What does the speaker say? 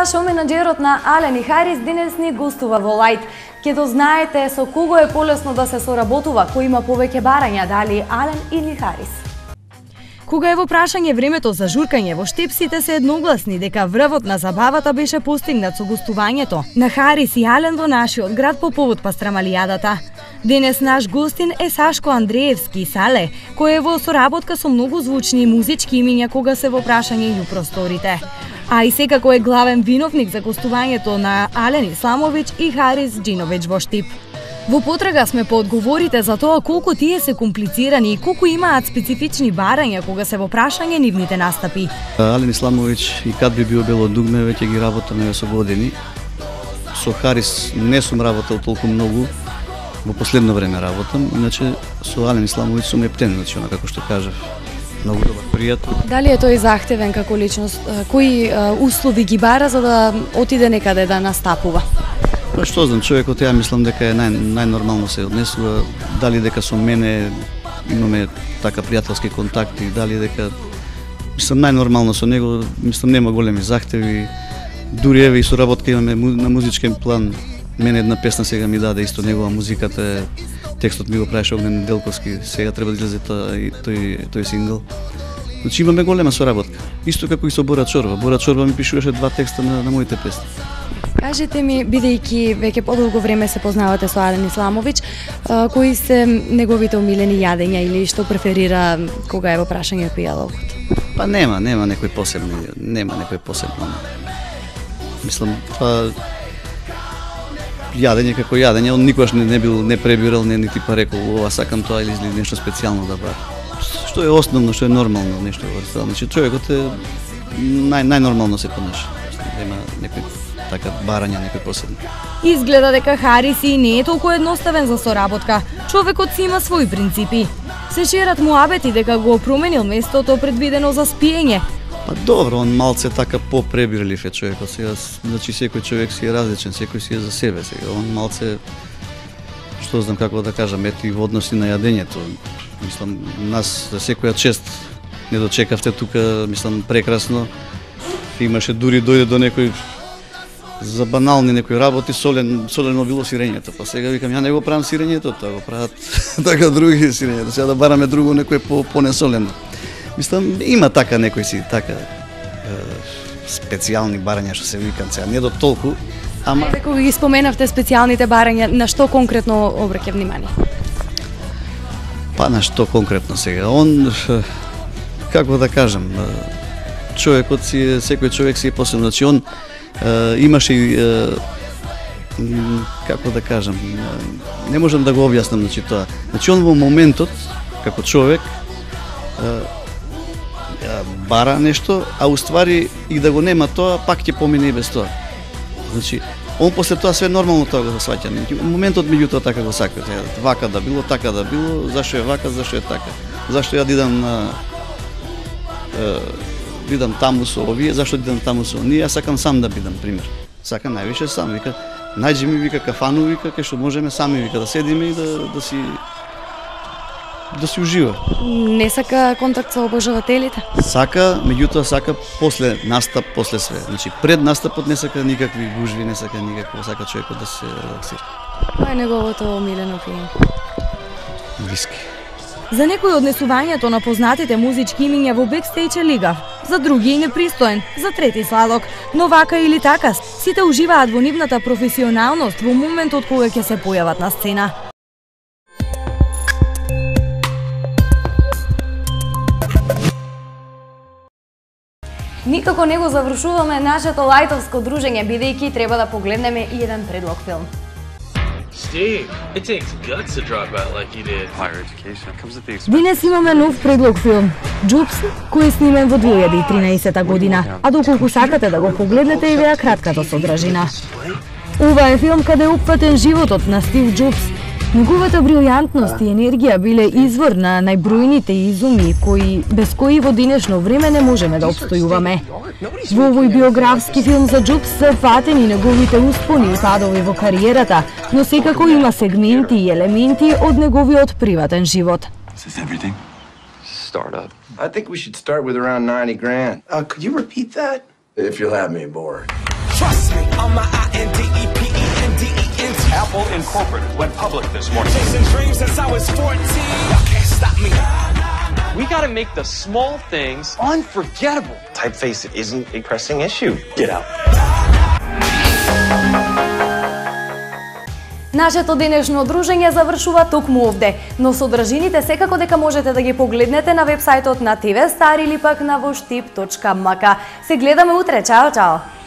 шоу-менаџерот на Ален и Харис денес ни гостува во Лајт. Ке дознаете со кого е полесно да се соработува, кој има повеќе барања, дали Ален или Харис. Кога е во прашање времето за журкање, во Штепсите се едногласни дека врвот на забавата беше постигнат со гостувањето на Харис и Ален во нашиот град по повод Пастрамалијадата. Денес наш гостин е Сашко Андреевски Сале, кој е во соработка со многу звучни музички имиња кога се во прашање и просторите. А и секако е главен виновник за гостувањето на Ален Исламовиќ и Харис Џиновиќ во Штип. Во потрага сме по одговорите за тоа колку тие се комплицирани и колку имаат специфични барања кога се во прашање нивните настапи. Ален Исламовиќ и Кад би био бело дугме веќе ги работаме со години. Со Харис не сум работел толку многу, во последно време работам, иначе со Ален Исламовиќ сум ептен, значи она како што кажав, многу добар пријател. Дали е тој захтевен како личност? Кои услови ги бара за да отиде некаде да настапува? Па што знам, човекот ја мислам дека е најнормално се однесува, дали дека со мене имаме така пријателски контакти, дали дека мислам најнормално со него, мислам нема големи захтеви. Дури еве и соработка имаме на музичкен план. Мене една песна сега ми даде исто негова музиката, текстот ми го правеше Огнен Неделковски, сега треба да излезе тој сингл. Значи имаме голема соработка. Исто како и со Бора Чорба. Бора Чорба ми пишуваше 2 текста на моите песни. Кажете ми, бидејќи веќе подолго време се познавате со Ален Исламовиќ, кои се неговите омилени јадења или што преферира кога е во прашање пијалокот? Па нема некој посебно. Мислам, па јадење како јадење, он никогаш не пребирал, нити па рекол ова сакам тоа или нешто специјално да бара. Што е основно, што е нормално нешто во ресторан. Значи човекот е најнормално се понаша. Нема некој така барања, некој посебно. Изгледа дека Харис и не е толку едноставен за соработка. Човекот си има своји принципи. Се шерат муабети дека го променил местото предвидено за спиење. Па добро, он малце така попребирлив е човекот. Сега, значи секој човек си е различен, секој си е за себе. Сега он малце, што знам како да кажам, ето и во односи на јадењето. Мислам, нас за секоја чест не дочекавте тука, мислам, прекрасно. Имаше дури дојде до некој за банални некои работи, солено било сирењето. Па сега викам, ја не го правам сирењето, тоа го прават така други сирењето. Сега да бараме друго некој по-несолено. Мислам, има така некои си така специјални барања што се викам сега, не до толку, ама Кога ги споменавте специјалните барања, на што конкретно обраќа внимание? Па на што конкретно сега? Он, како да кажам, човекот си е, секој човек си е посебен. Значи он имаше и како да кажам, не можам да го објаснам, значи тоа. Значи он во моментот како човек бара нешто, а уствари и да го нема тоа, пак ќе помине и без тоа. Значи, он после тоа све нормално тоа го сваќа. Моментот меѓутоа така го сака. Вака да било, така да било, зашто е вака, зашто е така. Зашто ја бидам таму со овие, зашто бидам таму со оние, ја сакам сам да бидам, пример. Сакам највише сам, вика, најđи ми, вика, кафану, вика, кај што можеме сами, вика, да седиме и да си ужива. Не сака контакт со обожавателите? Сака, меѓутоа сака после настап, после све. Значи пред настапот не сака никакви гужви, не сака никакво, сака човекот да се релаксира. Кој е неговото омилено пиење? Виски. За некои однесувањето на познатите музички имиња во бекстејдж е лигав, за други е непристоен, за трети сладок, но вака или така, сите уживаат во нивната професионалност во моментот кога ќе се појават на сцена. Никако не го завршуваме нашето лајтовско дружење, бидејќи треба да погледнеме и еден предлог филм. Steve, it takes guts to drop out like you did. Higher education comes at the expense. Денес имаме нов предлог филм, Джупс, кој е снимен во 2013 година, а доколку сакате да го погледнете и веа кратката содржина. Ова е филм каде е опфатен животот на Стив Джобс. Неговата брилјантност и енергија биле извор на најбројните изуми без кои во денешно време не можеме да обстојуваме. Во овој биографски филм за Джобс се фатени неговите успони и падови во кариерата, но секако има сегменти и елементи од неговиот приватен живот. Startup. I think we should start with around 90 grand. Could you repeat that? If you'll have me aboard. on my INDEPENDENT. Apple Incorporated went public this morning. Chasing dreams since I was 14. Y'all can't stop me. We gotta make the small things unforgettable. Typeface isn't a pressing issue. Get out. Нашето денешно дружење завршува токму овде, но содржините секако дека можете да ги погледнете на вебсајтот на TV Star или пак на voštip.mk. Се гледаме утре, чао, чао!